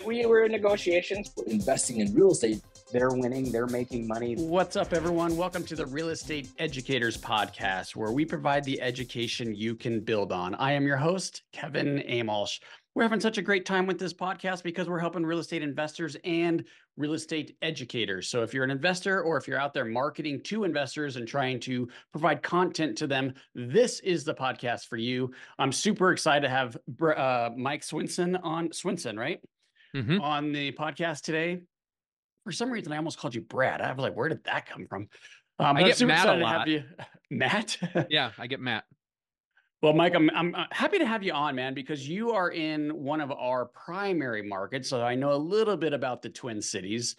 We were in negotiations. Investing in real estate, they're winning, they're making money. What's up, everyone? Welcome to the Real Estate Educators Podcast, where we provide the education you can build on. I am your host, Kevin Amolsch. We're having such a great time with this podcast because we're helping real estate investors and real estate educators. So if you're an investor or if you're out there marketing to investors and trying to provide content to them, this is the podcast for you. I'm super excited to have Mike Swenson on right? On the podcast today. For some reason, I almost called you Brad. I was like, where did that come from? I get Matt a lot. To have you. Matt? Yeah, I get Matt. Well, Mike, I'm happy to have you on, man, because you are in one of our primary markets. So I know a little bit about the Twin Cities.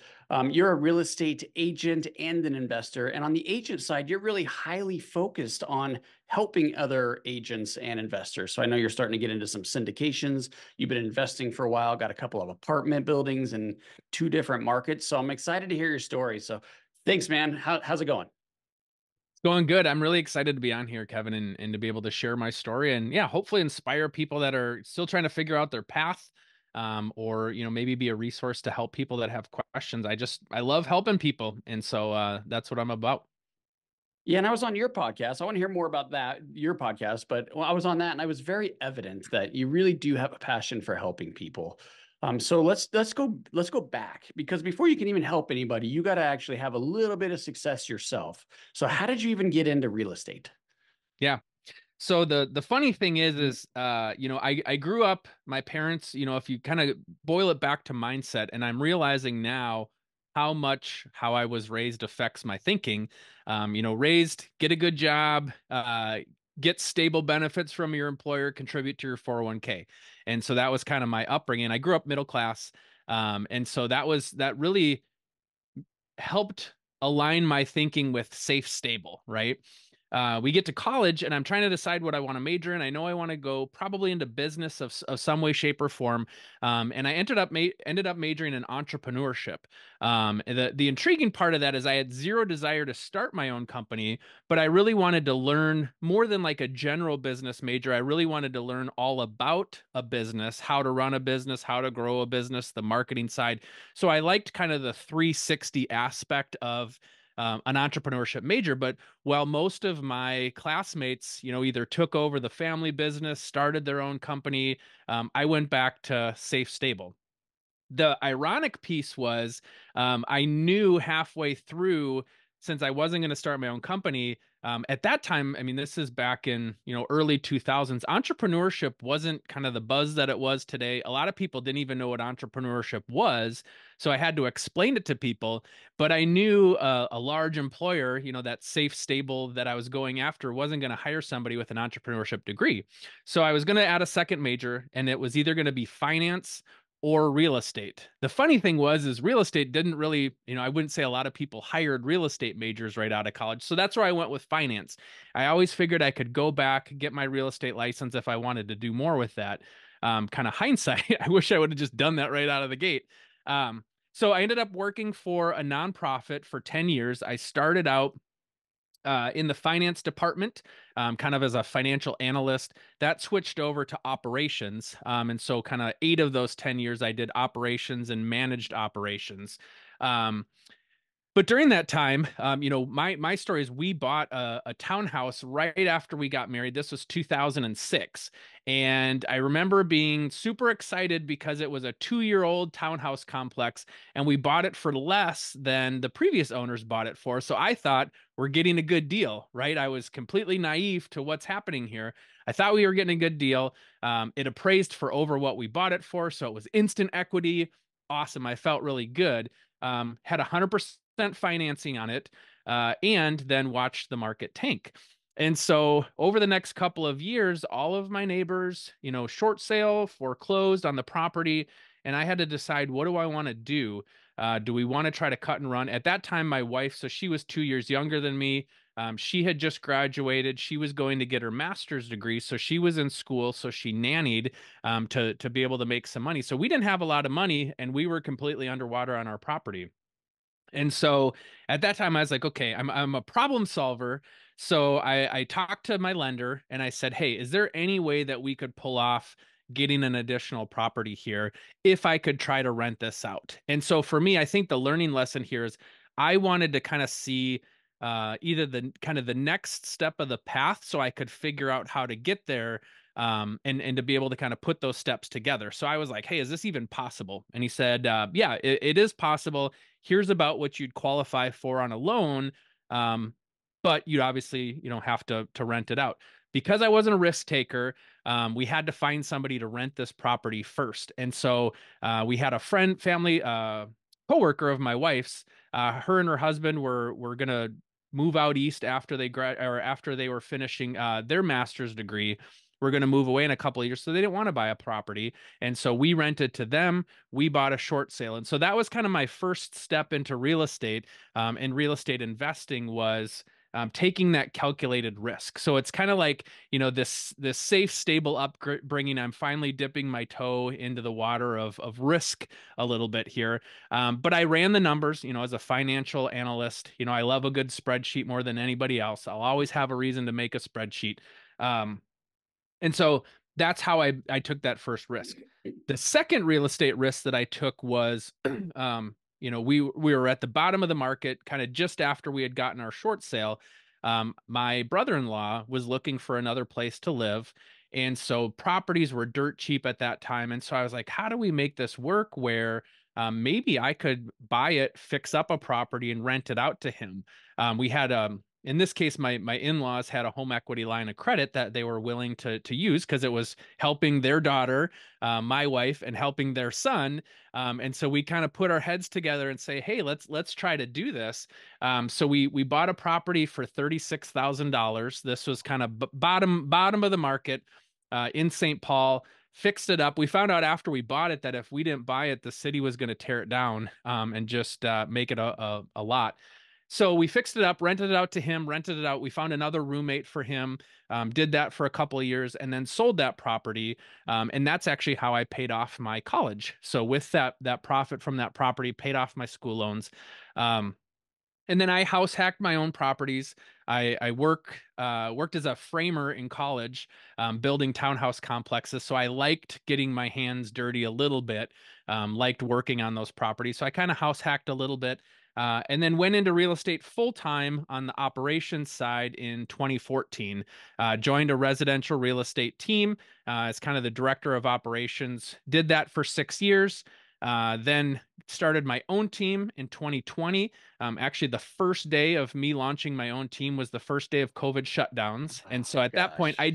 You're a real estate agent and an investor. And on the agent side, you're really highly focused on helping other agents and investors. So I know you're starting to get into some syndications. You've been investing for a while, got a couple of apartment buildings in 2 different markets. So I'm excited to hear your story. So thanks, man. How's it going? It's going good. I'm really excited to be on here, Kevin, and to be able to share my story and hopefully inspire people that are still trying to figure out their path, or, maybe be a resource to help people that have questions. I love helping people. And so, that's what I'm about. Yeah. And I was on your podcast. I want to hear more about your podcast, but I was on that and I was very evident that you really do have a passion for helping people. So let's go back, because before you can even help anybody, you got to actually have a little bit of success yourself. So how did you even get into real estate? Yeah. So the funny thing is, I grew up, my parents, if you kind of boil it back to mindset, and I'm realizing now how I was raised affects my thinking. Raised, get a good job, get stable benefits from your employer, contribute to your 401k. And so that was kind of my upbringing. I grew up middle class. And so that really helped align my thinking with safe, stable, right? We get to college and I'm trying to decide what I want to major in. I know I want to go probably into business of some way, shape, or form. And I ended up majoring in entrepreneurship. The intriguing part of that is I had zero desire to start my own company, but I really wanted to learn more than like a general business major. I really wanted to learn all about a business, how to run a business, how to grow a business, the marketing side. So I liked kind of the 360 aspect of an entrepreneurship major. But while most of my classmates, either took over the family business, started their own company, I went back to safe, stable. The ironic piece was I knew halfway through, since I wasn't going to start my own company, at that time, I mean, this is back in, early 2000s, entrepreneurship wasn't kind of the buzz that it was today. A lot of people didn't even know what entrepreneurship was. So I had to explain it to people, but I knew a large employer, that safe, stable that I was going after wasn't going to hire somebody with an entrepreneurship degree. So I was going to add a second major, and it was either going to be finance or real estate. The funny thing is real estate didn't really, I wouldn't say a lot of people hired real estate majors right out of college. So that's where I went with finance. I always figured I could go back, get my real estate license if I wanted to do more with that. Kind of hindsight, I wish I would have just done that right out of the gate. So I ended up working for a nonprofit for 10 years. I started out in the finance department, kind of as a financial analyst. That switched over to operations. And so kind of 8 of those 10 years, I did operations and managed operations. But during that time, my story is we bought a townhouse right after we got married. This was 2006. And I remember being super excited because it was a 2-year-old townhouse complex and we bought it for less than the previous owners bought it for. So I thought we're getting a good deal, right? I was completely naive to what's happening here. I thought we were getting a good deal. It appraised for over what we bought it for. So it was instant equity. Awesome. I felt really good. Had 100% financing on it, and then watched the market tank. And so over the next couple of years, all of my neighbors, short sale, foreclosed on the property. And I had to decide, what do I want to do? Do we want to try to cut and run? At that time, my wife, so she was 2 years younger than me. She had just graduated. She was going to get her master's degree. So she was in school. So she nannied to be able to make some money. So we didn't have a lot of money and we were completely underwater on our property. And so at that time, I was like, okay, I'm a problem solver. So I talked to my lender and I said, hey, is there any way that we could pull off, getting an additional property here if I could try to rent this out. And so for me, I think the learning lesson here is I wanted to kind of see either the kind of the next step of the path so I could figure out how to get there, and to be able to kind of put those steps together. So I was like, hey, is this even possible? And he said, yeah, it is possible. Here's about what you'd qualify for on a loan. But you'd obviously, have to rent it out. Because I wasn't a risk taker, we had to find somebody to rent this property first. And so we had a family, coworker of my wife's. Her and her husband were gonna move out east after after they were finishing their master's degree. We're going to move away in a couple of years, so they didn't want to buy a property, and so we rented to them. We bought a short sale, and so that was kind of my first step into real estate. And real estate investing was taking that calculated risk. So it's kind of like, this safe, stable upbringing. I'm finally dipping my toe into the water of risk a little bit here. But I ran the numbers, as a financial analyst. I love a good spreadsheet more than anybody else. I'll always have a reason to make a spreadsheet. And so that's how I took that first risk. The second real estate risk that I took was, we were at the bottom of the market, kind of just after we had gotten our short sale. My brother-in-law was looking for another place to live. And so properties were dirt cheap at that time. And so I was like, how do we make this work where maybe I could buy it, fix up a property, and rent it out to him? We had in this case, my in-laws had a home equity line of credit that they were willing to use because it was helping their daughter, my wife, and helping their son. And so we kind of put our heads together and say, hey, let's try to do this. So we bought a property for $36,000. This was kind of bottom of the market in St. Paul. Fixed it up. We found out after we bought it that if we didn't buy it, the city was going to tear it down and just make it a lot. So we fixed it up, rented it out to him, rented it out. We found another roommate for him, did that for a couple of years, and then sold that property. And that's actually how I paid off my college. So with that profit from that property, paid off my school loans. And then I house hacked my own properties. I worked as a framer in college, building townhouse complexes. So I liked getting my hands dirty a little bit, liked working on those properties. So I kind of house hacked a little bit. And then went into real estate full-time on the operations side in 2014. Joined a residential real estate team as kind of the director of operations. Did that for 6 years. Then started my own team in 2020. Actually, the first day of me launching my own team was the first day of COVID shutdowns. And so at that point, I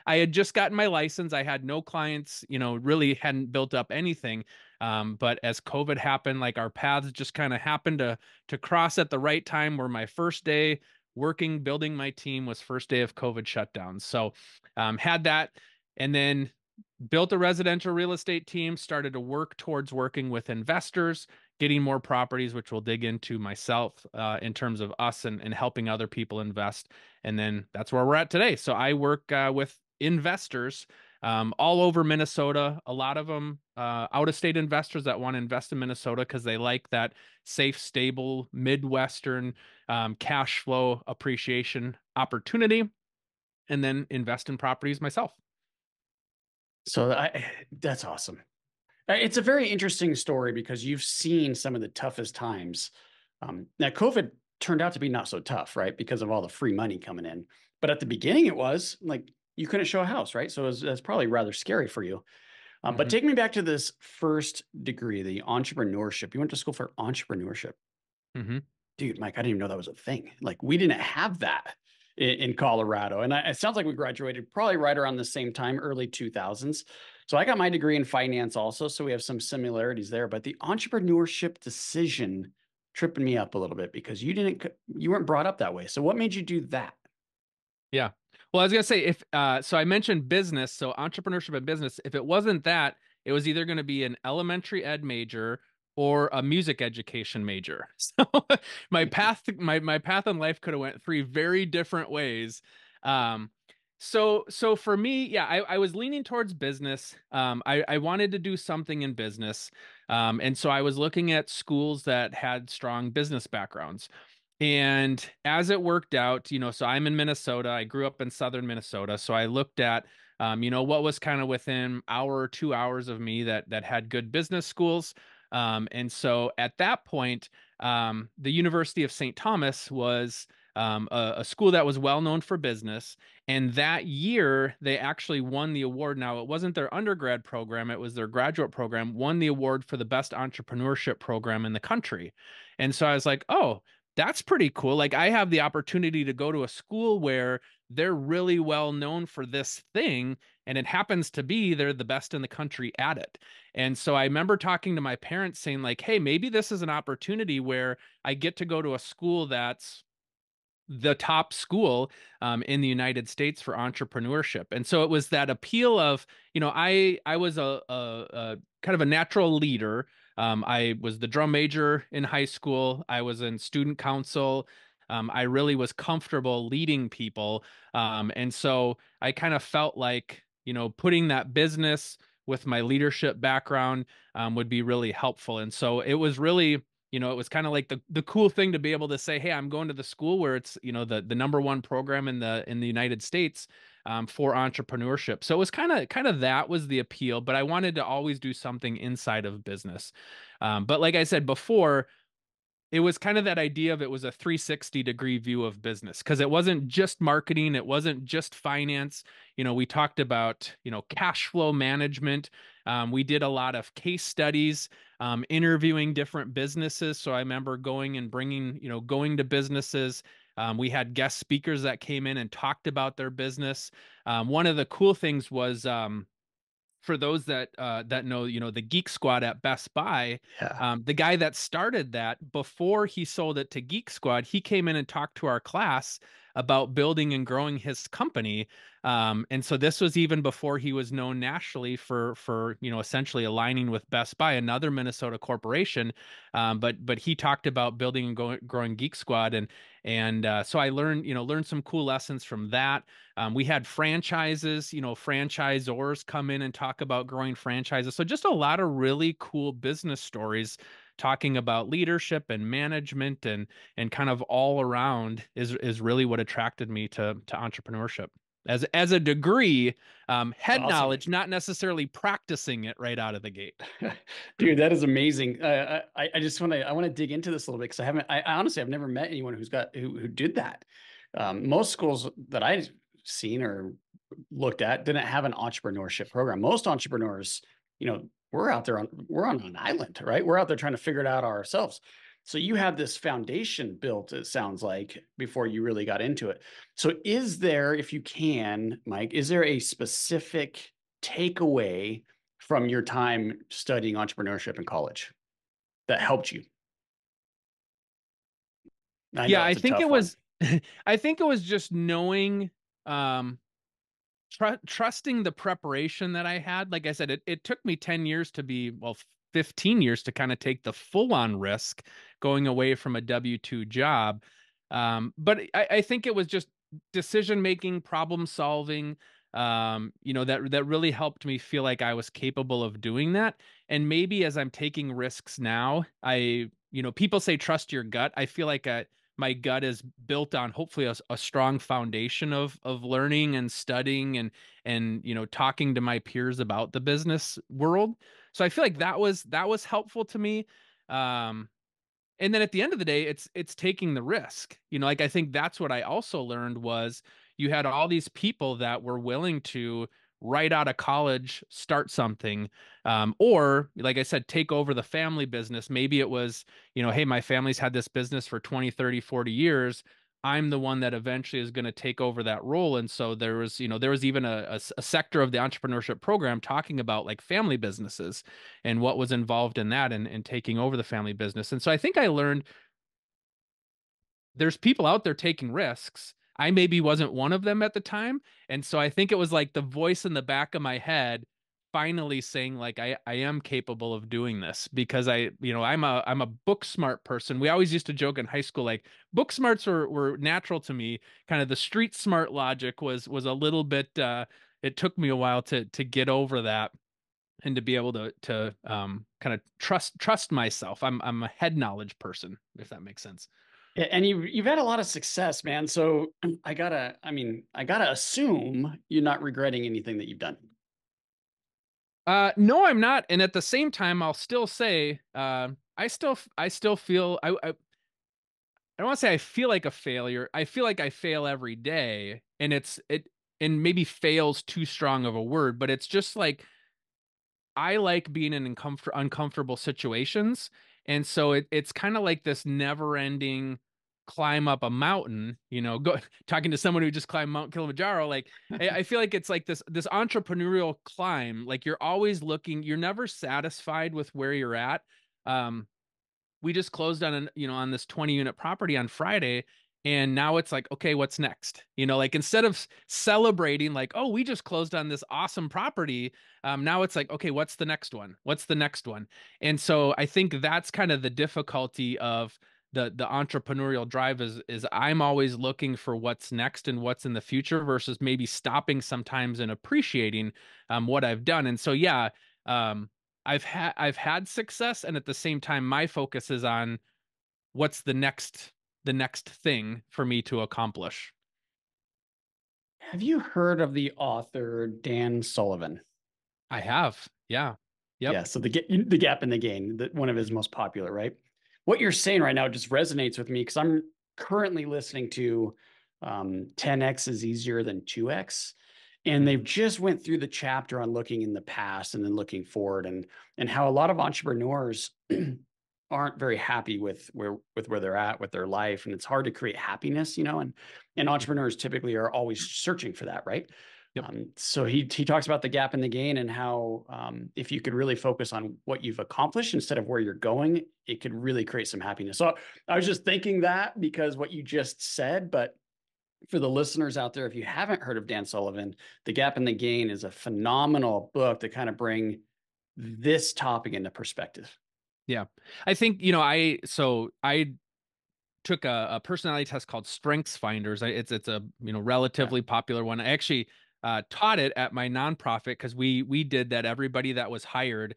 had just gotten my license. I had no clients, really hadn't built up anything. But as COVID happened, like our paths just kind of happened to cross at the right time, where my first day working, building my team was first day of COVID shutdowns. So had that, and then built a residential real estate team, started to work towards working with investors, getting more properties, which we'll dig into myself in terms of us and helping other people invest. And then that's where we're at today. So I work with investors all over Minnesota, a lot of them out-of-state investors that want to invest in Minnesota because they like that safe, stable, Midwestern cash flow appreciation opportunity, and then invest in properties myself. So that's awesome. It's a very interesting story because you've seen some of the toughest times. Now, COVID turned out to be not so tough, right? Because of all the free money coming in. But at the beginning, it was like you couldn't show a house, right? So that's probably rather scary for you. But take me back to this first degree, the entrepreneurship. You went to school for entrepreneurship. Dude, Mike, I didn't even know that was a thing. Like, we didn't have that in Colorado. And it sounds like we graduated probably right around the same time, early 2000s. So I got my degree in finance also. So we have some similarities there. But the entrepreneurship decision tripping me up a little bit because you weren't brought up that way. So what made you do that? Yeah. Well, I was going to say, so I mentioned business, so entrepreneurship and business. If it wasn't that, it was either going to be an elementary ed major or a music education major. So my path in life could have went three very different ways. So for me, yeah, I was leaning towards business. I wanted to do something in business. And so I was looking at schools that had strong business backgrounds. And as it worked out, so I'm in Minnesota. I grew up in southern Minnesota. So I looked at What was kind of within hour or 2 hours of me that had good business schools. And so at that point, the University of St. Thomas was a school that was well known for business. And that year, they actually won the award. Now, it wasn't their undergrad program, it was their graduate program, won the award for the best entrepreneurship program in the country. And so I was like, oh, that's pretty cool. Like, I have the opportunity to go to a school where they're really well known for this thing. And it happens to be they're the best in the country at it. And so I remember talking to my parents saying, like, hey, maybe this is an opportunity where I get to go to a school that's the top school in the United States for entrepreneurship. And so it was that appeal of, I was a kind of a natural leader. I was the drum major in high school. I was in student council. I really was comfortable leading people. And so I kind of felt like, putting that business with my leadership background would be really helpful. And so it was really, it was kind of like the cool thing to be able to say, hey, I'm going to the school where it's, the number one program in the United States for entrepreneurship. So it was kind of that was the appeal, but I wanted to always do something inside of business. But like I said before, it was kind of that idea of it was a 360-degree view of business because it wasn't just marketing, it wasn't just finance. We talked about, cash flow management. We did a lot of case studies, interviewing different businesses. So I remember going and going to businesses. We had guest speakers that came in and talked about their business. One of the cool things was, for those that know, the Geek Squad at Best Buy, Yeah. the guy that started that, before he sold it to Geek Squad, he came in and talked to our class about building and growing his company. And so this was even before he was known nationally for essentially aligning with Best Buy, another Minnesota corporation. But he talked about building and growing Geek Squad, and so I learned some cool lessons from that. We had franchises, franchisors come in and talk about growing franchises. So just a lot of really cool business stories talking about leadership and management and kind of all around is really what attracted me to entrepreneurship. As a degree, head Awesome. knowledge, not necessarily practicing it right out of the gate. Dude, that is amazing. I just I want to dig into this a little bit because I honestly, I've never met anyone who did that. Most schools that I've seen or looked at didn't have an entrepreneurship program. Most entrepreneurs, we're on an island, right? We're out there trying to figure it out ourselves. So you have this foundation built, it sounds like, before you really got into it. So is there, if you can, Mike, is there a specific takeaway from your time studying entrepreneurship in college that helped you? I know Yeah, I it's a think tough it one. was I think it was just knowing, trusting the preparation that I had. Like I said, it took me 10 years to be, well, 15 years to kind of take the full on risk going away from a W-2 job. But I think it was just decision making, problem solving, that really helped me feel like I was capable of doing that. And maybe as I'm taking risks now, people say trust your gut. I feel like my gut is built on hopefully a strong foundation of learning and studying and talking to my peers about the business world. So I feel like that was helpful to me. And then at the end of the day, it's taking the risk. Like, I think that's what I also learned was you had all these people that were willing to right out of college start something, or like I said, take over the family business. Maybe it was, hey, my family's had this business for 20, 30, 40 years. I'm the one that eventually is going to take over that role. And so there was even a sector of the entrepreneurship program talking about like family businesses and what was involved in that and taking over the family business. And so I think I learned there's people out there taking risks. I maybe wasn't one of them at the time. And so I think it was like the voice in the back of my head finally saying like I am capable of doing this because I'm a book smart person. We always used to joke in high school like book smarts were natural to me. Kind of the street smart logic was a little bit it took me a while to get over that and to be able to kind of trust myself. I'm a head knowledge person, if that makes sense. And you've had a lot of success, man. So I gotta assume you're not regretting anything that you've done. No, I'm not. And at the same time, I'll still say, I still feel, I don't want to say I feel like a failure. I feel like I fail every day, and and maybe fail's too strong of a word, but it's just like I like being in uncomfortable situations. And so it's kind of like this never ending climb up a mountain, talking to someone who just climbed Mount Kilimanjaro. Like I feel like it's like this entrepreneurial climb. Like you're always looking, you're never satisfied with where you're at. Um, we just closed on on this 20 unit property on Friday, and now it's like, okay, what's next? Like instead of celebrating like, oh, we just closed on this awesome property, now it's like, okay, what's the next one? What's the next one? And so I think that's kind of the difficulty of the entrepreneurial drive is I'm always looking for what's next and what's in the future versus maybe stopping sometimes and appreciating what I've done. And so yeah, um, I've had success, and at the same time, my focus is on what's the next thing for me to accomplish. Have you heard of the author Dan Sullivan? I have, yeah, yep. Yeah, so the gap in the gain, one of his most popular, right? What you're saying right now just resonates with me because I'm currently listening to 10x is easier than 2x, and they've just went through the chapter on looking in the past and then looking forward, and how a lot of entrepreneurs aren't very happy with where they're at with their life, and it's hard to create happiness, and entrepreneurs typically are always searching for that, right? Yep. So he talks about the gap in the gain and how if you could really focus on what you've accomplished instead of where you're going, it could really create some happiness. So I was just thinking that because what you just said, but for the listeners out there, if you haven't heard of Dan Sullivan, The Gap in the Gain is a phenomenal book to kind of bring this topic into perspective. Yeah. I think, I took a personality test called Strengths Finders. It's a relatively popular one. I actually taught it at my nonprofit because we did that. Everybody that was hired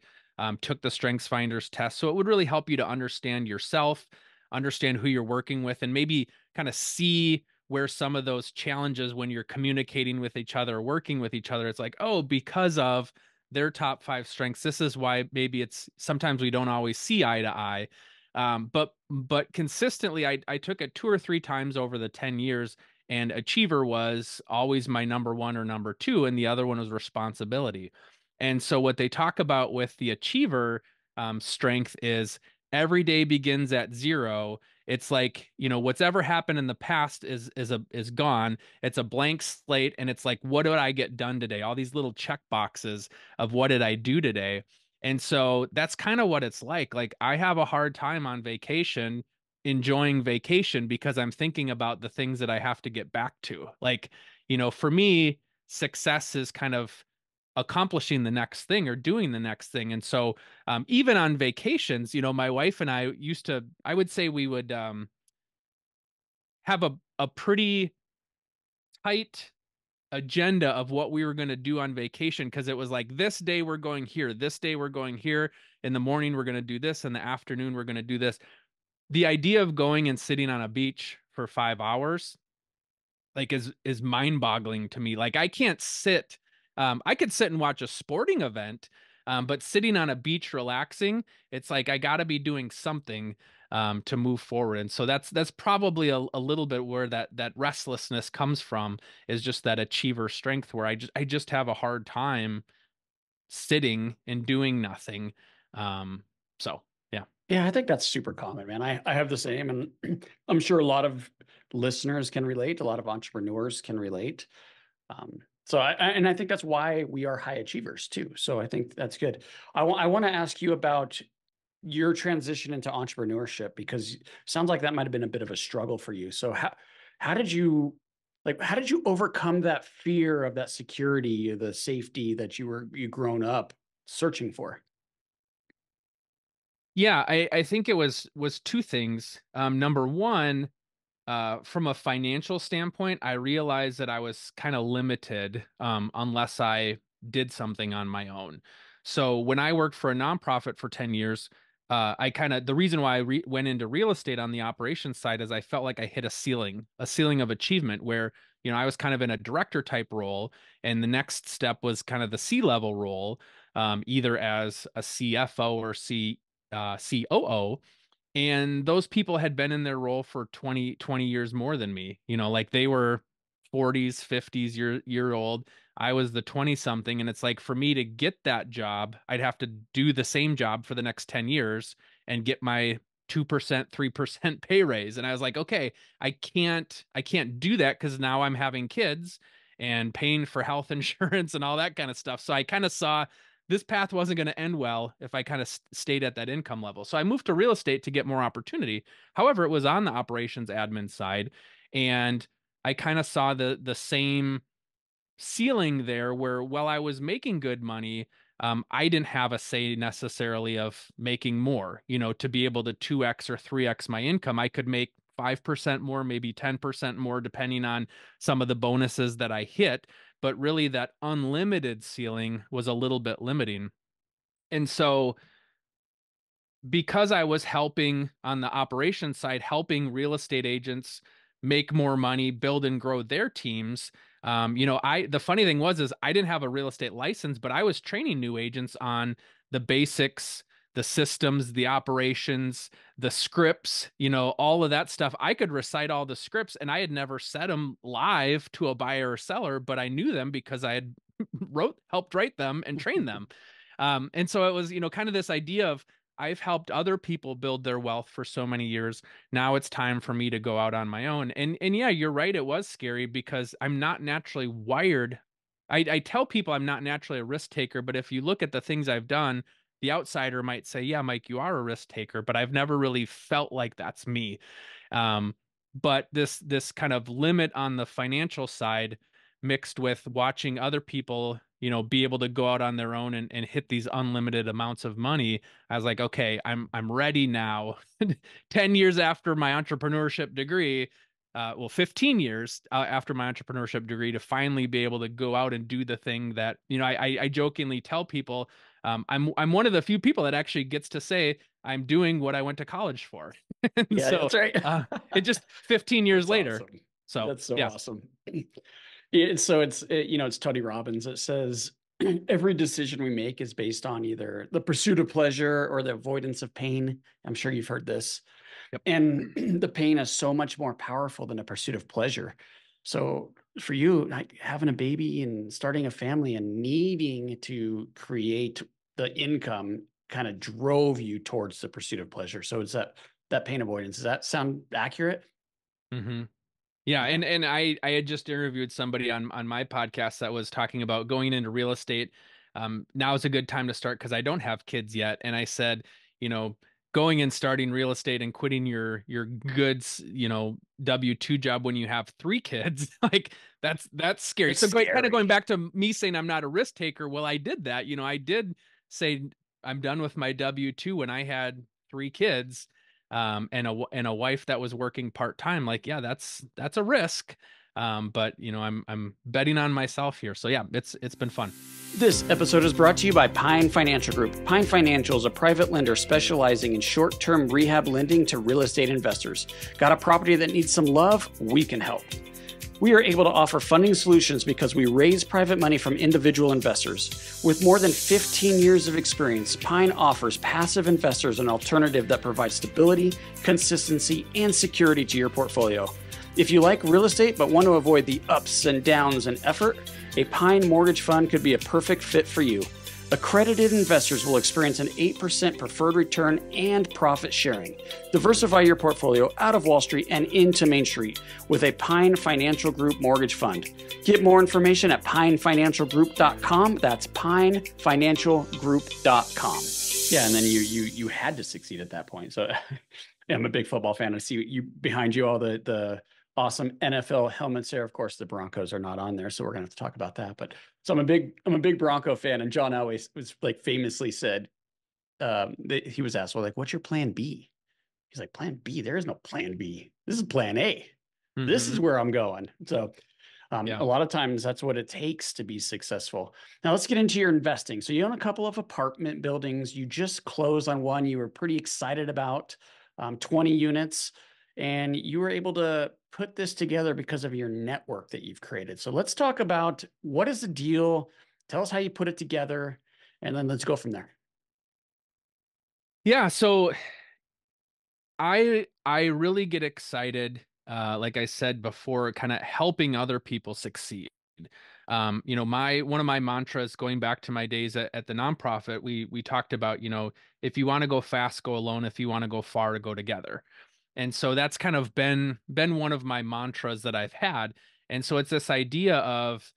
took the Strengths Finders test, so it would really help you to understand yourself, understand who you're working with, and maybe kind of see where some of those challenges when you're communicating with each other, or working with each other, it's like, oh, because of their top 5 strengths, this is why maybe it's sometimes we don't always see eye to eye. But consistently, I took it 2 or 3 times over the 10 years, and achiever was always my number one or number two, and the other one was responsibility. And so what they talk about with the achiever strength is every day begins at 0. It's like, what's ever happened in the past is gone. It's a blank slate, and it's like, what did I get done today? All these little check boxes of what did I do today? And so that's kind of what it's like. Like I have a hard time on vacation enjoying vacation because I'm thinking about the things that I have to get back to. Like, for me, success is kind of accomplishing the next thing or doing the next thing. And so even on vacations, my wife and I I would say we would have a pretty tight agenda of what we were going to do on vacation, because it was like, this day we're going here, this day we're going here, in the morning we're going to do this, in the afternoon we're going to do this. The idea of going and sitting on a beach for 5 hours like is mind-boggling to me. Like I can't sit. I could sit and watch a sporting event, but sitting on a beach relaxing, it's like I got to be doing something to move forward. And so that's probably a little bit where that restlessness comes from, is just that achiever strength where I just have a hard time sitting and doing nothing. So yeah. Yeah, I think that's super common, man. I have the same, and I'm sure a lot of listeners can relate. A lot of entrepreneurs can relate. And I think that's why we are high achievers too. So I think that's good. I want to ask you about your transition into entrepreneurship, because it sounds like that might have been a bit of a struggle for you. So how did you how did you overcome that fear of that security, the safety that you grown up searching for? Yeah, I think it was two things. Number one, from a financial standpoint, I realized that I was kind of limited unless I did something on my own. So when I worked for a nonprofit for 10 years, the reason why I went into real estate on the operations side is I felt like I hit a ceiling of achievement where, I was kind of in a director type role, and the next step was kind of the C-level role, either as a CFO or COO. And those people had been in their role for 20 years more than me. Like they were 40s, 50s year old. I was the 20 something. And it's like, for me to get that job, I'd have to do the same job for the next 10 years and get my 2%, 3% pay raise. And I was like, okay, I can't do that because now I'm having kids and paying for health insurance and all that kind of stuff. So I kind of saw this path wasn't going to end well if I kind of stayed at that income level. So I moved to real estate to get more opportunity. However, it was on the operations admin side, and I kind of saw the same ceiling there where, while I was making good money, I didn't have a say necessarily of making more, to be able to 2x or 3x my income. I could make 5% more, maybe 10% more, depending on some of the bonuses that I hit. But really, that unlimited ceiling was a little bit limiting. And so, because I was helping on the operations side, helping real estate agents make more money, build and grow their teams. The funny thing is I didn't have a real estate license, but I was training new agents on the basics, the systems, the operations, the scripts, all of that stuff. I could recite all the scripts, and I had never said them live to a buyer or seller, but I knew them because I had helped write them and train them. And so it was, kind of this idea of, I've helped other people build their wealth for so many years. Now it's time for me to go out on my own. And yeah, you're right. It was scary because I'm not naturally wired. I tell people I'm not naturally a risk taker, but if you look at the things I've done, the outsider might say, yeah, Mike, you are a risk taker, but I've never really felt like that's me. But this kind of limit on the financial side, mixed with watching other people, be able to go out on their own and hit these unlimited amounts of money, I was like, okay, I'm ready now. 10 years after my entrepreneurship degree, 15 years after my entrepreneurship degree, to finally be able to go out and do the thing that, I jokingly tell people, I'm one of the few people that actually gets to say I'm doing what I went to college for. Yeah, So that's right. it just 15 years That's later. awesome. So That's so yeah. awesome. It's Tony Robbins that says every decision we make is based on either the pursuit of pleasure or the avoidance of pain. I'm sure you've heard this. Yep. And the pain is so much more powerful than a pursuit of pleasure. So for you, like having a baby and starting a family and needing to create the income kind of drove you towards the pursuit of pleasure. So it's that pain avoidance. Does that sound accurate? Mm-hmm. Yeah, Yeah. and I had just interviewed somebody on my podcast that was talking about going into real estate. Now is a good time to start because I don't have kids yet, and I said, going and starting real estate and quitting your goods, W-2 job when you have 3 kids, like that's scary. It's So kind of scary. going back to me saying I'm not a risk taker. Well, I did that. I did say I'm done with my W-2 when I had 3 kids. And a wife that was working part-time. Like, yeah, that's a risk. But I'm betting on myself here. So yeah, it's been fun. This episode is brought to you by Pine Financial Group. Pine Financial is a private lender specializing in short-term rehab lending to real estate investors. Got a property that needs some love? We can help. We are able to offer funding solutions because we raise private money from individual investors. With more than 15 years of experience, Pine offers passive investors an alternative that provides stability, consistency, and security to your portfolio. If you like real estate but want to avoid the ups and downs and effort, a Pine mortgage fund could be a perfect fit for you. Accredited investors will experience an 8% preferred return and profit sharing. Diversify your portfolio out of Wall Street and into Main Street with a Pine Financial Group mortgage fund. Get more information at pinefinancialgroup.com. That's pinefinancialgroup.com. Yeah, and then you had to succeed at that point. So yeah, I'm a big football fan. I see you behind you all the awesome NFL helmets there. Of course, the Broncos are not on there, so we're gonna have to talk about that. But so I'm a big Bronco fan, and John Elway was like famously said, he was asked, well, like, what's your plan B? He's like, plan B? There is no plan B. This is plan A. Mm-hmm. This is where I'm going. So A lot of times that's what it takes to be successful. Now let's get into your investing. So you own a couple of apartment buildings. You just closed on one you were pretty excited about, 20 units, and you were able to put this together because of your network that you've created. So let's talk about what is the deal. Tell us how you put it together, and then let's go from there. Yeah. So I really get excited, like I said before, kind of helping other people succeed. One of my mantras going back to my days at the nonprofit, we talked about, if you want to go fast, go alone. If you want to go far, go together. And so that's kind of been one of my mantras that I've had. And so it's this idea of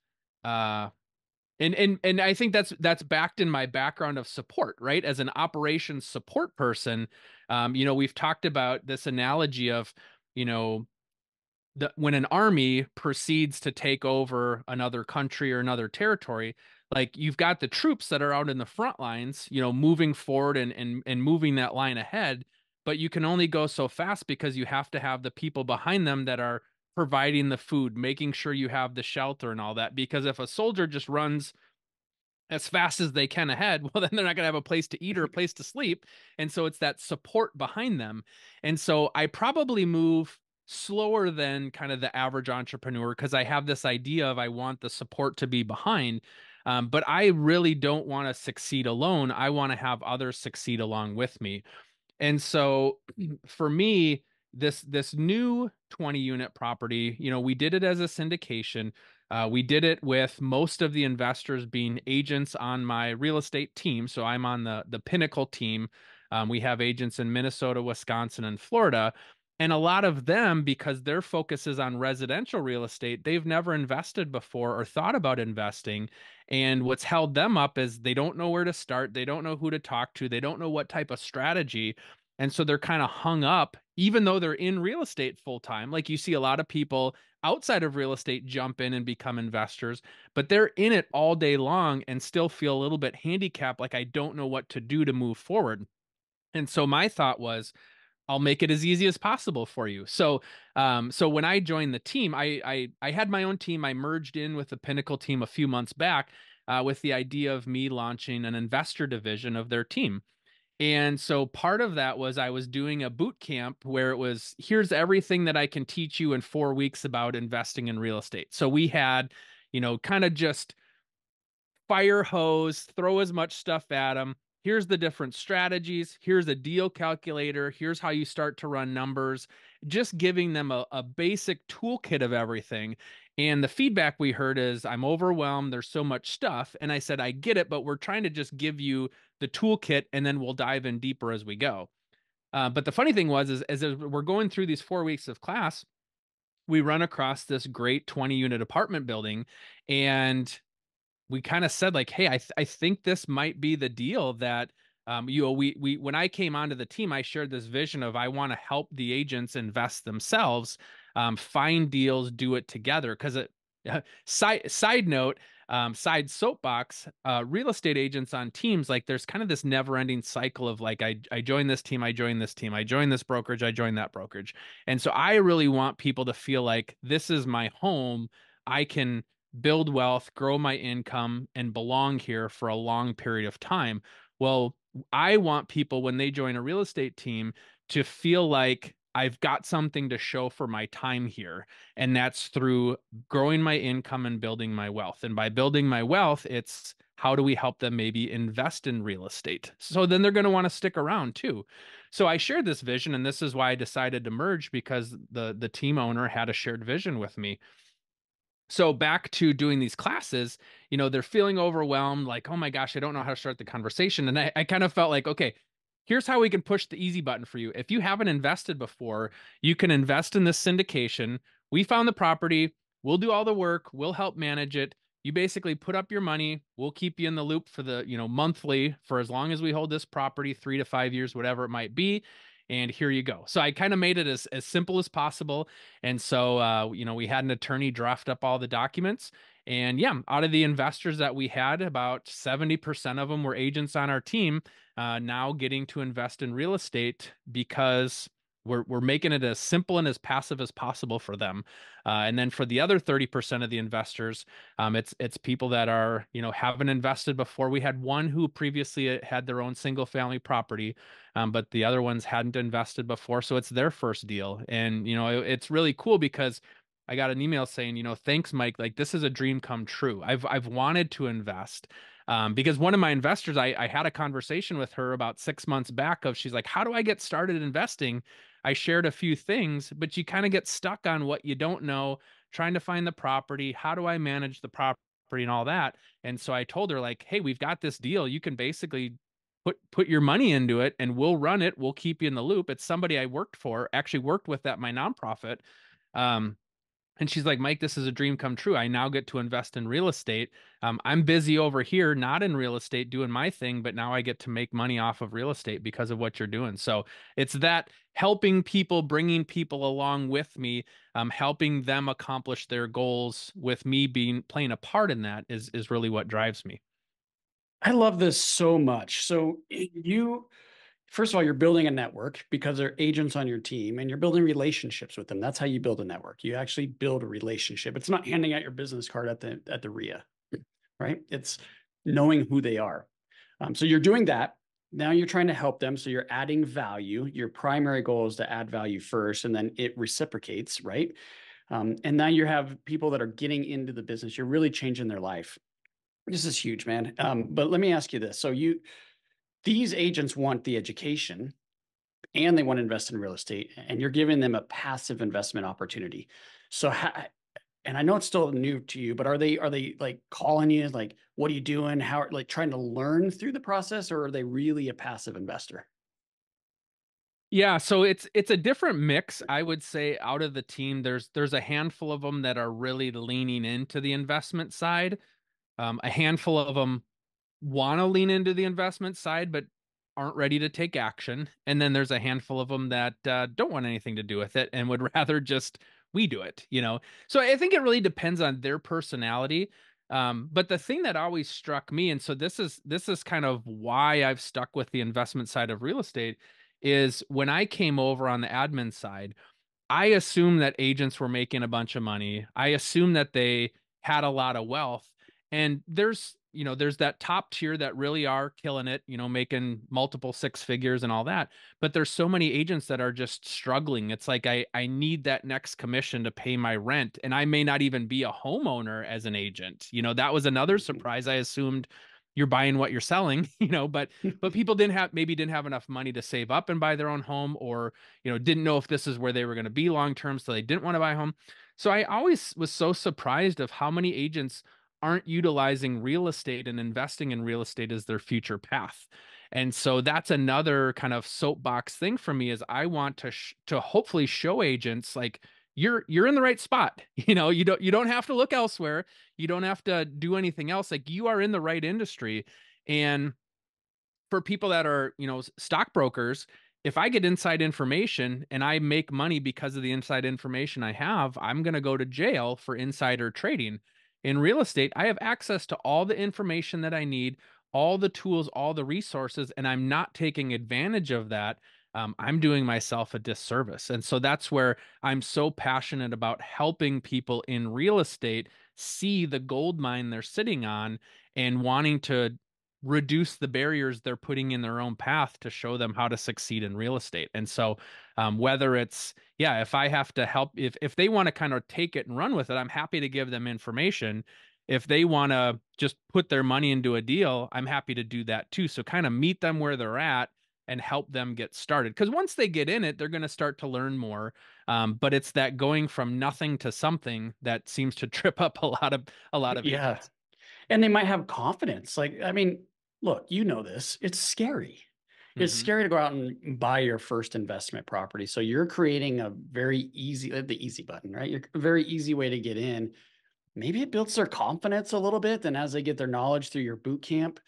and I think that's backed in my background of support, right? As an operations support person, we've talked about this analogy of, when an army proceeds to take over another country or another territory, like you've got the troops that are out in the front lines, moving forward and moving that line ahead, but you can only go so fast because you have to have the people behind them that are providing the food, making sure you have the shelter and all that. Because if a soldier just runs as fast as they can ahead, well, then they're not going to have a place to eat or a place to sleep. And so it's that support behind them. And so I probably move slower than kind of the average entrepreneur because I have this idea of I want the support to be behind. But I really don't want to succeed alone. I want to have others succeed along with me. And so for me, this new 20 unit property, we did it as a syndication. We did it with most of the investors being agents on my real estate team. So I'm on the Pinnacle team. We have agents in Minnesota, Wisconsin, and Florida. And a lot of them, because their focus is on residential real estate, they've never invested before or thought about investing. And what's held them up is they don't know where to start. They don't know who to talk to. They don't know what type of strategy. And so they're kind of hung up, even though they're in real estate full time. Like you see a lot of people outside of real estate jump in and become investors, but they're in it all day long and still feel a little bit handicapped, like I don't know what to do to move forward. And so my thought was, I'll make it as easy as possible for you. So when I joined the team, I had my own team. I merged in with the Pinnacle team a few months back with the idea of me launching an investor division of their team. And so part of that was I was doing a boot camp where it was, here's everything that I can teach you in 4 weeks about investing in real estate. So we had, kind of just fire hose, throw as much stuff at them. Here's the different strategies. Here's a deal calculator. Here's how you start to run numbers, just giving them a basic toolkit of everything. And the feedback we heard is, I'm overwhelmed. There's so much stuff. And I said, I get it, but we're trying to just give you the toolkit and then we'll dive in deeper as we go. But the funny thing was, is as we're going through these 4 weeks of class, we run across this great 20 unit apartment building, and we kind of said like, hey, I think this might be the deal that, we when I came onto the team, I shared this vision of I want to help the agents invest themselves, find deals, do it together. Because side note, side soapbox, real estate agents on teams, like there's kind of this never ending cycle of like, I join this team, I join this team, I join this brokerage, I join that brokerage. And so I really want people to feel like this is my home. I can build wealth, grow my income, and belong here for a long period of time. Well, I want people when they join a real estate team to feel like I've got something to show for my time here. And that's through growing my income and building my wealth. And by building my wealth, it's how do we help them maybe invest in real estate? So then they're going to want to stick around too. So I shared this vision, and this is why I decided to merge, because the team owner had a shared vision with me. So back to doing these classes, they're feeling overwhelmed, like, oh my gosh, I don't know how to start the conversation. And I kind of felt like, okay, here's how we can push the easy button for you. If you haven't invested before, you can invest in this syndication. We found the property. We'll do all the work. We'll help manage it. You basically put up your money. We'll keep you in the loop for the, monthly for as long as we hold this property, 3 to 5 years, whatever it might be. And here you go. So I kind of made it as simple as possible. And so, we had an attorney draft up all the documents. And yeah, out of the investors that we had, about 70% of them were agents on our team, now getting to invest in real estate because We're making it as simple and as passive as possible for them. And then for the other 30% of the investors, it's people that are, haven't invested before. We had one who previously had their own single family property, but the other ones hadn't invested before. So it's their first deal. And, it's really cool because I got an email saying, thanks, Mike. Like, this is a dream come true. I've wanted to invest. Because one of my investors, I had a conversation with her about 6 months back of, she's like, how do I get started investing? I shared a few things, but you kind of get stuck on what you don't know, trying to find the property. How do I manage the property and all that? And so I told her, like, hey, we've got this deal. You can basically put your money into it and we'll run it. We'll keep you in the loop. It's somebody I actually worked with at my nonprofit. Um, and she's like, Mike, this is a dream come true. I now get to invest in real estate. I'm busy over here, not in real estate, doing my thing, but now I get to make money off of real estate because of what you're doing. So it's that helping people, bringing people along with me, helping them accomplish their goals with me playing a part in that is really what drives me. I love this so much. So first of all, you're building a network because they're agents on your team and you're building relationships with them. That's how you build a network. You actually build a relationship. It's not handing out your business card at the RIA, right? It's knowing who they are. So you're doing that. Now you're trying to help them. So you're adding value. Your primary goal is to add value first, and then it reciprocates, right? And now you have people that are getting into the business. You're really changing their life. This is huge, man. But let me ask you this. So these agents want the education and they want to invest in real estate, and you're giving them a passive investment opportunity. So, and I know it's still new to you, but are they like calling you, like, what are you doing? How, like, trying to learn through the process, or are they really a passive investor? Yeah, so it's a different mix, I would say. Out of the team, there's a handful of them that are really leaning into the investment side. A handful of them want to lean into the investment side, but aren't ready to take action. And then there's a handful of them that don't want anything to do with it and would rather just we do it. So I think it really depends on their personality. But the thing that always struck me, and so this is kind of why I've stuck with the investment side of real estate, is when I came over on the admin side, I assumed that agents were making a bunch of money. I assumed that they had a lot of wealth. And there's that top tier that really are killing it, making multiple six figures and all that. But there's so many agents that are just struggling. It's like I need that next commission to pay my rent. And I may not even be a homeowner as an agent. That was another surprise. I assumed you're buying what you're selling, but people didn't have enough money to save up and buy their own home, or didn't know if this is where they were going to be long term, so they didn't want to buy a home. So I always was so surprised of how many agents aren't utilizing real estate and investing in real estate as their future path. And so that's another kind of soapbox thing for me, is I want to hopefully show agents, like, you're in the right spot. You don't have to look elsewhere. You don't have to do anything else. Like, you are in the right industry. And for people that are, stockbrokers, if I get inside information and I make money because of the inside information I have, I'm going to go to jail for insider trading. In real estate, I have access to all the information that I need, all the tools, all the resources, and I'm not taking advantage of that. I'm doing myself a disservice. And so that's where I'm so passionate about helping people in real estate see the gold mine they're sitting on and wanting to reduce the barriers they're putting in their own path to show them how to succeed in real estate. And so whether it's, yeah, if I have to help, if they want to kind of take it and run with it, I'm happy to give them information. If they want to just put their money into a deal, I'm happy to do that too. So kind of meet them where they're at and help them get started. Because once they get in it, they're going to start to learn more. But it's that going from nothing to something that seems to trip up a lot of Yeah. agents. And they might have confidence. Like, I mean, look, this. It's scary. It's Hmm. scary to go out and buy your first investment property. So you're creating a very easy, the easy button, right? You're a very easy way to get in. Maybe it builds their confidence a little bit. And as they get their knowledge through your boot camp,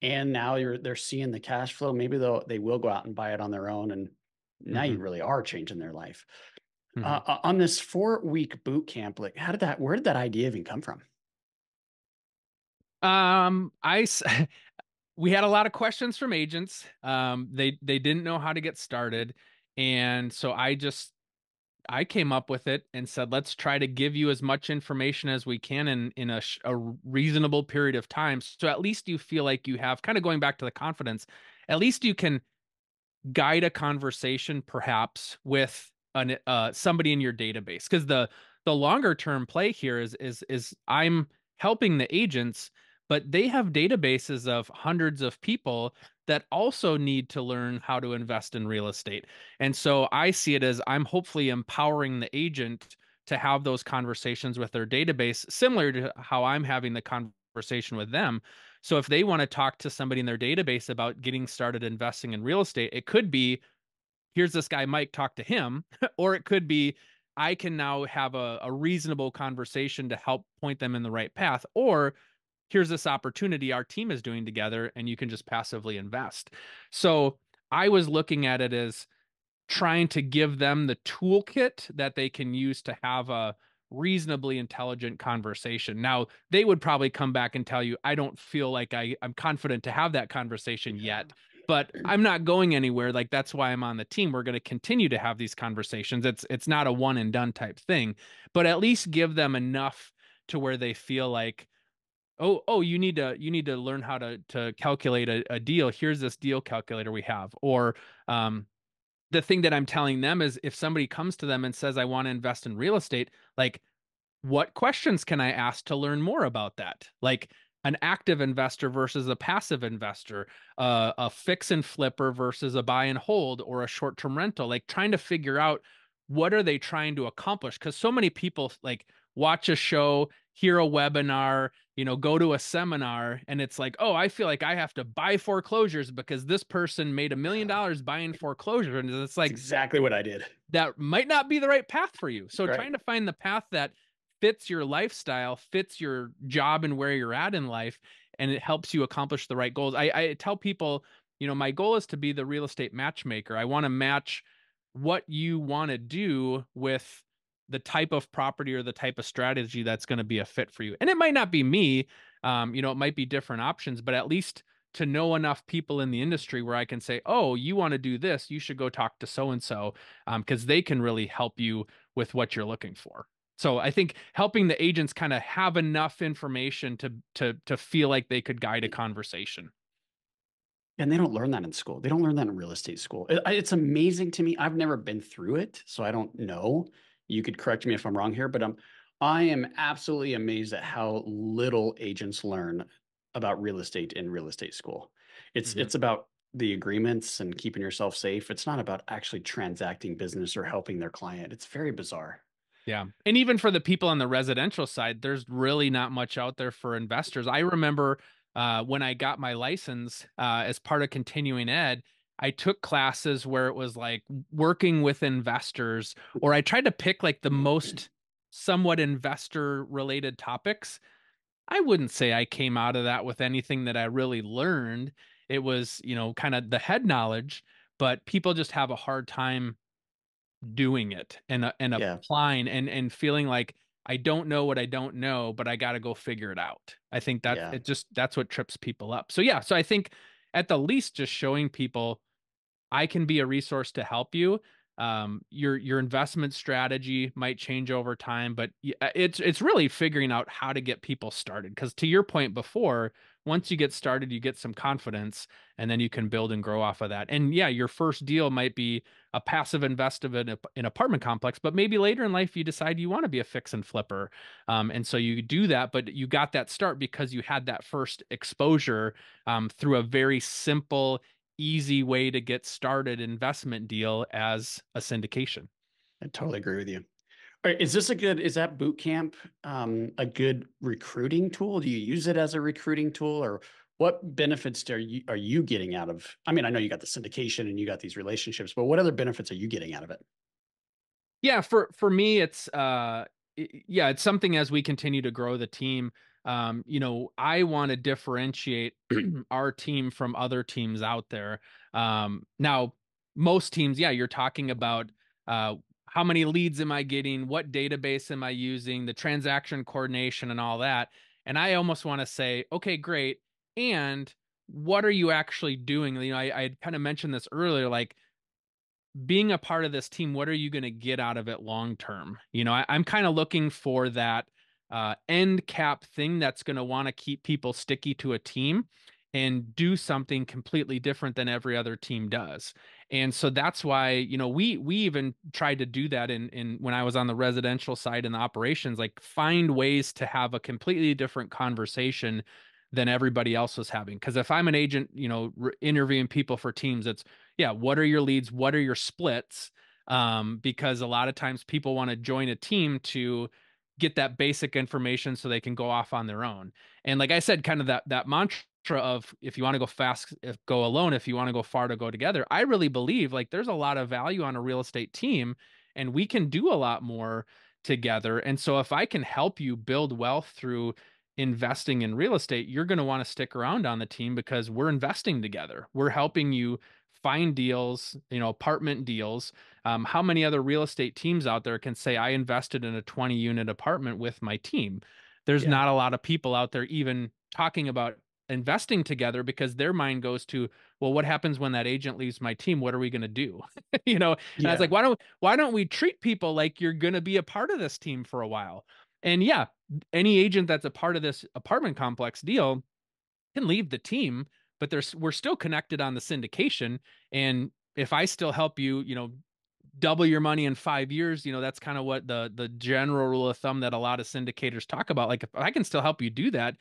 and now they're seeing the cash flow, maybe they will go out and buy it on their own. And now Hmm. you really are changing their life. Hmm. On this 4-week boot camp, like, where did that idea even come from? Um, I s- we had a lot of questions from agents. They didn't know how to get started, And so I came up with it and said, let's try to give you as much information as we can in a reasonable period of time. So at least you feel like you have, kind of going back to the confidence, at least you can guide a conversation perhaps with somebody in your database. Because the longer term play here is I'm helping the agents, but they have databases of hundreds of people that also need to learn how to invest in real estate. And so I see it as I'm hopefully empowering the agent to have those conversations with their database, similar to how I'm having the conversation with them. So if they want to talk to somebody in their database about getting started investing in real estate, it could be, here's this guy, Mike, talk to him. Or it could be, I can now have a reasonable conversation to help point them in the right path. Or here's this opportunity our team is doing together, and you can just passively invest. So I was looking at it as trying to give them the toolkit that they can use to have a reasonably intelligent conversation. Now, they would probably come back and tell you, I don't feel like I'm confident to have that conversation yet, but I'm not going anywhere. Like, that's why I'm on the team. We're going to continue to have these conversations. It's not a one and done type thing, but at least give them enough to where they feel like, oh, you need to learn how to calculate a deal. Here's this deal calculator we have. Or the thing that I'm telling them is, if somebody comes to them and says, I want to invest in real estate, like, what questions can I ask to learn more about that? Like, an active investor versus a passive investor, a fix and flipper versus a buy and hold, or a short-term rental, like trying to figure out what are they trying to accomplish? Because so many people like watch a show, hear a webinar, go to a seminar, and it's like, oh, I feel like I have to buy foreclosures because this person made $1 million buying foreclosure. And it's That's like, exactly what I did. that might not be the right path for you. So Right. trying to find the path that fits your lifestyle, fits your job and where you're at in life, and it helps you accomplish the right goals. I tell people, my goal is to be the real estate matchmaker. I want to match what you want to do with the type of property or the type of strategy that's going to be a fit for you. And it might not be me, it might be different options, but at least to know enough people in the industry where I can say, oh, you want to do this, you should go talk to so-and-so, because they can really help you with what you're looking for. So I think helping the agents kind of have enough information to feel like they could guide a conversation. And they don't learn that in school. They don't learn that in real estate school. It's amazing to me. I've never been through it, so I don't know. You could correct me if I'm wrong here, but I am absolutely amazed at how little agents learn about real estate in real estate school. It's about the agreements and keeping yourself safe. It's not about actually transacting business or helping their client. It's very bizarre. Yeah. And even for the people on the residential side, there's really not much out there for investors. I remember when I got my license as part of continuing ed, I took classes where it was like working with investors, or I tried to pick like the most somewhat investor related topics. I wouldn't say I came out of that with anything that I really learned. It was, kind of the head knowledge, but people just have a hard time doing it and Yeah. applying and feeling like, I don't know what I don't know, but I got to go figure it out. I think that Yeah. that's what trips people up. So yeah, so I think at the least just showing people I can be a resource to help you. Your investment strategy might change over time, but it's really figuring out how to get people started. Because to your point before, once you get started, you get some confidence, and then you can build and grow off of that. And yeah, your first deal might be a passive investment in an apartment complex, but maybe later in life you decide you want to be a fix and flipper, and so you do that. But you got that start because you had that first exposure through a very simple, easy way to get started investment deal as a syndication. I totally agree with you. All right, is that boot camp a good recruiting tool? Do you use it as a recruiting tool, or what benefits are you getting out of? I mean, I know you got the syndication and you got these relationships, but what other benefits are you getting out of it? Yeah, for me, it's it's something as we continue to grow the team. I want to differentiate our team from other teams out there. Now, most teams, yeah, you're talking about how many leads am I getting, what database am I using, the transaction coordination, and all that. And I almost want to say, okay, great. And what are you actually doing? I had kind of mentioned this earlier, like being a part of this team, what are you going to get out of it long term? I'm kind of looking for that end cap thing that's going to want to keep people sticky to a team and do something completely different than every other team does. And so that's why, we even tried to do that in when I was on the residential side in the operations, like find ways to have a completely different conversation than everybody else was having. Because if I'm an agent, interviewing people for teams, it's, yeah, what are your leads? What are your splits? Because a lot of times people want to join a team to get that basic information so they can go off on their own. And like I said, kind of that mantra of, if you want to go fast, go alone. If you want to go far, to go together. I really believe like there's a lot of value on a real estate team, and we can do a lot more together. And so if I can help you build wealth through investing in real estate, you're going to want to stick around on the team because we're investing together. We're helping you find deals, apartment deals. How many other real estate teams out there can say, I invested in a 20 unit apartment with my team? There's not a lot of people out there even talking about investing together, because their mind goes to, well, what happens when that agent leaves my team? What are we going to do? And I was like, why don't we treat people like you're going to be a part of this team for a while? And yeah, any agent that's a part of this apartment complex deal can leave the team, but we're still connected on the syndication. And if I still help you, double your money in 5 years, that's kind of what the general rule of thumb that a lot of syndicators talk about. Like, if I can still help you do that,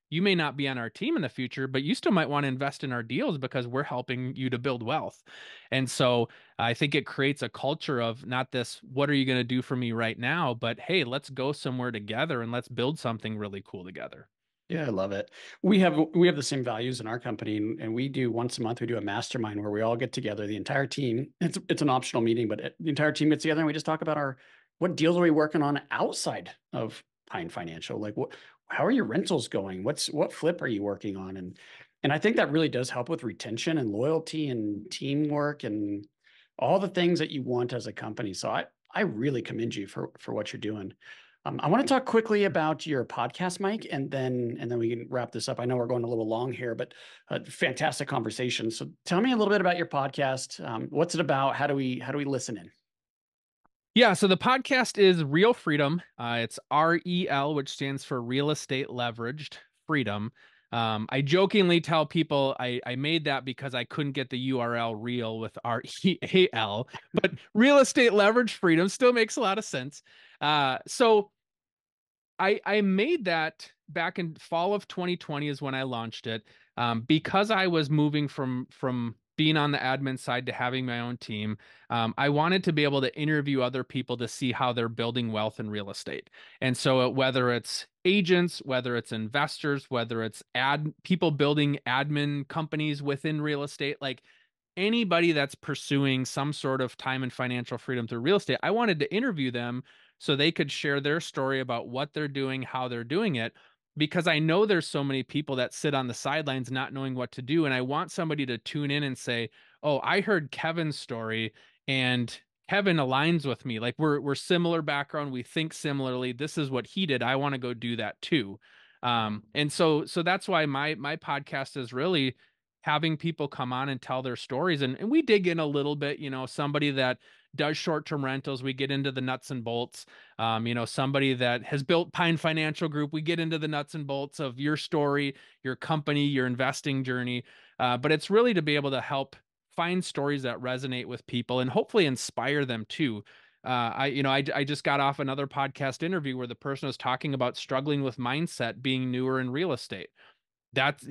you may not be on our team in the future, but you still might want to invest in our deals because we're helping you to build wealth. And so I think it creates a culture of not this, what are you going to do for me right now? But hey, let's go somewhere together and let's build something really cool together. Yeah, I love it. We have the same values in our company, and we do once a month, we do a mastermind where we all get together, the entire team. It's an optional meeting, but the entire team gets together and we just talk about what deals are we working on outside of Pine Financial? Like, how are your rentals going? What flip are you working on? And I think that really does help with retention and loyalty and teamwork and all the things that you want as a company. So I really commend you for what you're doing. I want to talk quickly about your podcast, Mike, and then we can wrap this up. I know we're going a little long here, but fantastic conversation. So tell me a little bit about your podcast. What's it about? How do we listen in? Yeah, so the podcast is Real Freedom. It's REL, which stands for Real Estate Leveraged Freedom. I jokingly tell people I made that because I couldn't get the URL real with REAL, but Real Estate Leveraged Freedom still makes a lot of sense. So I made that back in fall of 2020 is when I launched it, because I was moving from being on the admin side to having my own team. I wanted to be able to interview other people to see how they're building wealth in real estate. And so whether it's agents, whether it's investors, whether it's people building admin companies within real estate, like anybody that's pursuing some sort of time and financial freedom through real estate, I wanted to interview them so they could share their story about what they're doing, how they're doing it, because I know there's so many people that sit on the sidelines not knowing what to do. And I want somebody to tune in and say, oh, I heard Kevin's story and Kevin aligns with me. Like we're similar background. We think similarly. This is what he did. I want to go do that too. And so that's why my podcast is really having people come on and tell their stories. And we dig in a little bit, somebody that does short-term rentals, we get into the nuts and bolts. Somebody that has built Pine Financial Group, we get into the nuts and bolts of your story, your company, your investing journey. But it's really to be able to help find stories that resonate with people and hopefully inspire them too. I just got off another podcast interview where the person was talking about struggling with mindset being newer in real estate. That's,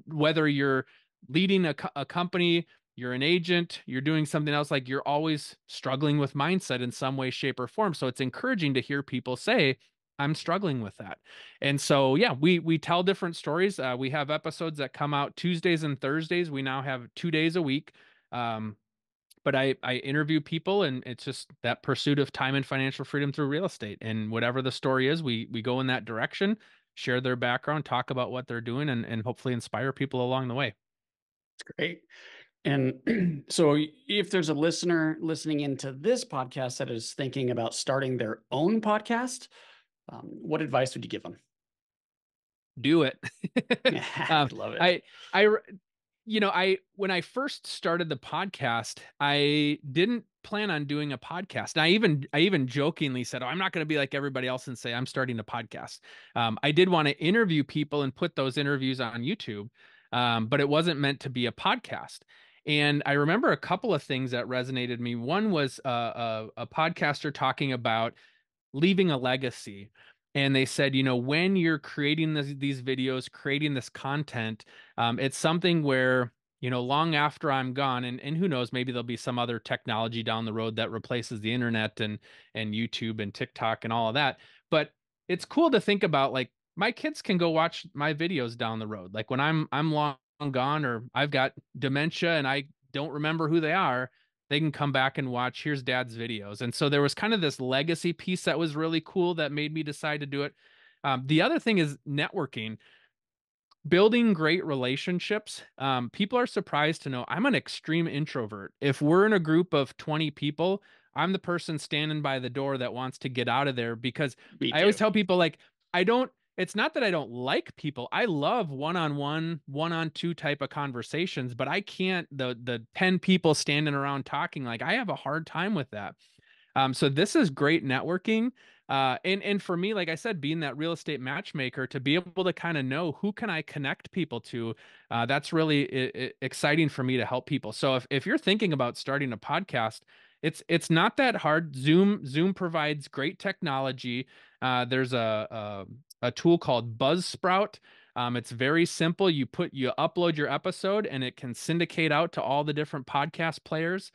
whether you're leading a company, you're an agent, you're doing something else, like you're always struggling with mindset in some way, shape, or form. So it's encouraging to hear people say, I'm struggling with that. And so, yeah, we tell different stories. We have episodes that come out Tuesdays and Thursdays. We now have 2 days a week. But I interview people, and it's just that pursuit of time and financial freedom through real estate. And whatever the story is, we go in that direction, share their background, talk about what they're doing, and hopefully inspire people along the way. That's great. And so if there's a listener listening into this podcast that is thinking about starting their own podcast, what advice would you give them? Do it. Love it. when I first started the podcast, I didn't plan on doing a podcast. And I even jokingly said, "Oh, I'm not going to be like everybody else and say I'm starting a podcast." I did want to interview people and put those interviews on YouTube, but it wasn't meant to be a podcast. And I remember a couple of things that resonated me. One was a podcaster talking about leaving a legacy. And they said, when you're creating these videos, creating this content, it's something where, long after I'm gone, and who knows, maybe there'll be some other technology down the road that replaces the internet and YouTube and TikTok and all of that. But it's cool to think about, like, my kids can go watch my videos down the road. Like when I'm long gone, or I've got dementia and I don't remember who they are, they can come back and watch, here's dad's videos. And so there was kind of this legacy piece that was really cool that made me decide to do it. The other thing is networking, building great relationships. People are surprised to know I'm an extreme introvert. If we're in a group of 20 people, I'm the person standing by the door that wants to get out of there, because Me I always too. tell people, like, it's not that I don't like people. I love one-on-one, one-on-two type of conversations, but I can't, the 10 people standing around talking, like, I have a hard time with that. So this is great networking. And for me, like I said, being that real estate matchmaker, to be able to kind of know who can I connect people to, that's really exciting for me to help people. So if you're thinking about starting a podcast, it's not that hard. Zoom provides great technology. There's a tool called Buzzsprout. It's very simple. You upload your episode and it can syndicate out to all the different podcast players.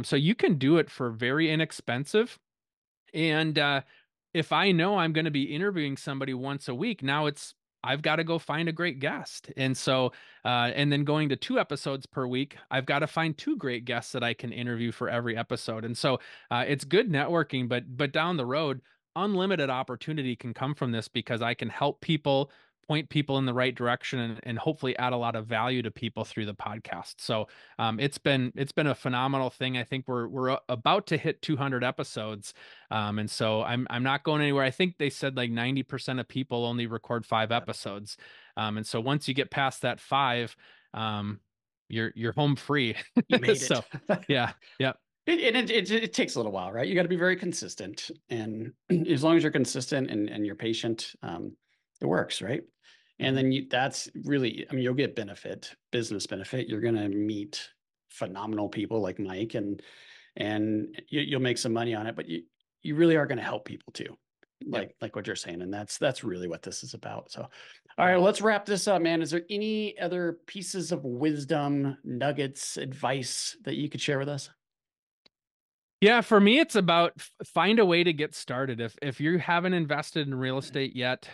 So you can do it for very inexpensive. And if I know I'm going to be interviewing somebody once a week, now I've got to go find a great guest. And so, and then going to 2 episodes per week, I've got to find 2 great guests that I can interview for every episode. And so it's good networking, but down the road, unlimited opportunity can come from this, because I can help people, point people in the right direction, and hopefully add a lot of value to people through the podcast. So it's been a phenomenal thing. I think we're about to hit 200 episodes. And so I'm not going anywhere. I think they said like 90% of people only record 5 episodes. And so once you get past that 5, you're home free. You made it. So yeah. It takes a little while, right? You got to be very consistent. And as long as you're consistent and you're patient, it works, right? And then that's really, I mean, you'll get business benefit. You're going to meet phenomenal people like Mike, and you'll make some money on it, but you really are going to help people too. Like what you're saying. And that's really what this is about. So, all right, let's wrap this up, man. Is there any other pieces of wisdom, nuggets, advice that you could share with us? Yeah, for me, it's about find a way to get started. If you haven't invested in real estate yet,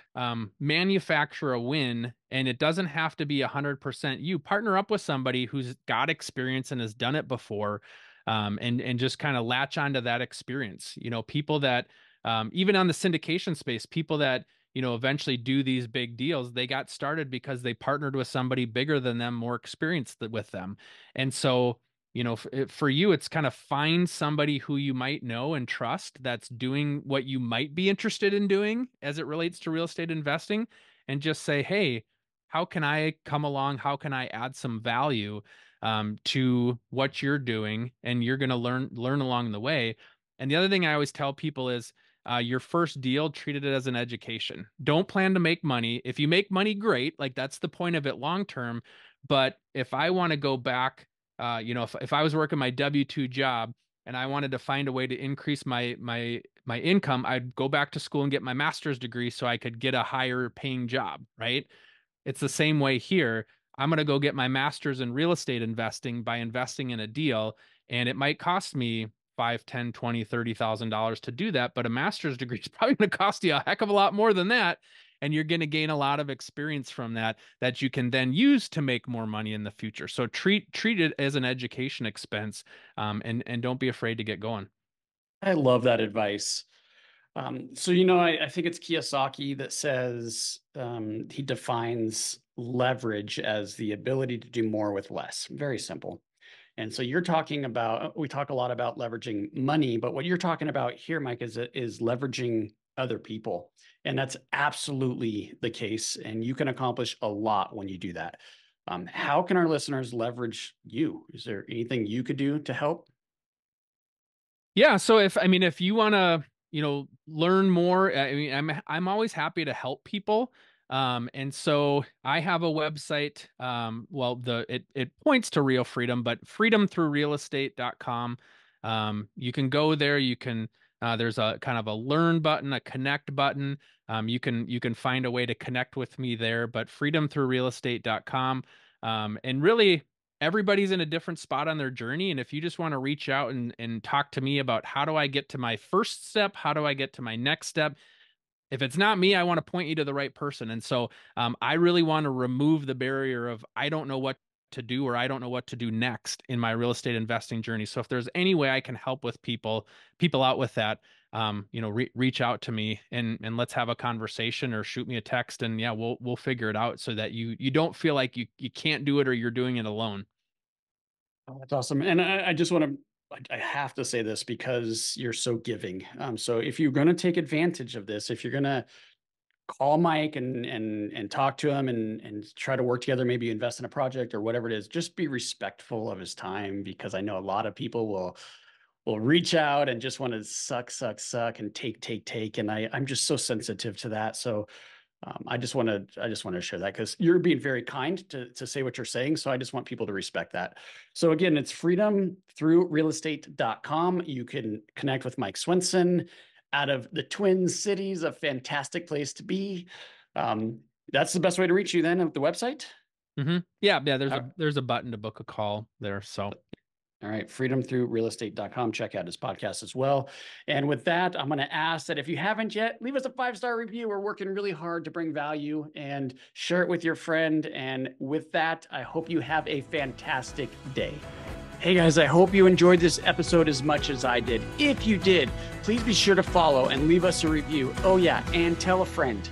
manufacture a win, and it doesn't have to be 100% you. Partner up with somebody who's got experience and has done it before, and just kind of latch onto that experience. People that, even on the syndication space, people that eventually do these big deals, they got started because they partnered with somebody bigger than them, more experienced with them, and so. For you, it's kind of find somebody who you might know and trust that's doing what you might be interested in doing as it relates to real estate investing, and just say, hey, how can I come along? How can I add some value to what you're doing? And you're going to learn along the way. And the other thing I always tell people is, your first deal, treat it as an education. Don't plan to make money. If you make money, great. Like, that's the point of it long term. But if I want to go back, if I was working my W-2 job and I wanted to find a way to increase my income, I'd go back to school and get my master's degree so I could get a higher paying job, right? It's the same way here. I'm going to go get my master's in real estate investing by investing in a deal, and it might cost me 5, 10, 20, $30,000 to do that, but a master's degree is probably going to cost you a heck of a lot more than that. And you're going to gain a lot of experience from that you can then use to make more money in the future. So treat it as an education expense, and don't be afraid to get going. I love that advice. So, I think it's Kiyosaki that says he defines leverage as the ability to do more with less. Very simple. And so we talk a lot about leveraging money, but what you're talking about here, Mike, is leveraging other people. And that's absolutely the case. And you can accomplish a lot when you do that. How can our listeners leverage you? Is there anything you could do to help? Yeah. So if you want to, learn more, I'm always happy to help people. And so I have a website. Well, it points to Real Freedom, but freedomthroughrealestate.com. You can go there. You can, there's a kind of a learn button, a connect button. You can find a way to connect with me there, but freedomthroughrealestate.com. And really, everybody's in a different spot on their journey. And if you just want to reach out and talk to me about how do I get to my first step? How do I get to my next step? If it's not me, I want to point you to the right person. And so I really want to remove the barrier of I don't know what to do or I don't know what to do next in my real estate investing journey. So if there's any way I can help with people out with that, reach out to me and let's have a conversation or shoot me a text, and yeah, we'll figure it out so that you don't feel like you can't do it or you're doing it alone. Oh, that's awesome. And I just want to, I have to say this because you're so giving. So if you're going to take advantage of this, if you're going to call Mike and talk to him and try to work together, maybe invest in a project or whatever it is, just be respectful of his time, because I know a lot of people will reach out and just want to suck and take. And I'm just so sensitive to that. So I just want to share that because you're being very kind to say what you're saying. So I just want people to respect that. So again, it's freedomthroughrealestate.com. You can connect with Mike Swenson out of the Twin Cities, a fantastic place to be. That's the best way to reach you then, of the website. Mm-hmm. Yeah. There's a button to book a call there. So. All right, freedomthroughrealestate.com. Check out his podcast as well. And with that, I'm going to ask that if you haven't yet, leave us a 5-star review. We're working really hard to bring value, and share it with your friend. And with that, I hope you have a fantastic day. Hey guys, I hope you enjoyed this episode as much as I did. If you did, please be sure to follow and leave us a review. Oh yeah, and tell a friend.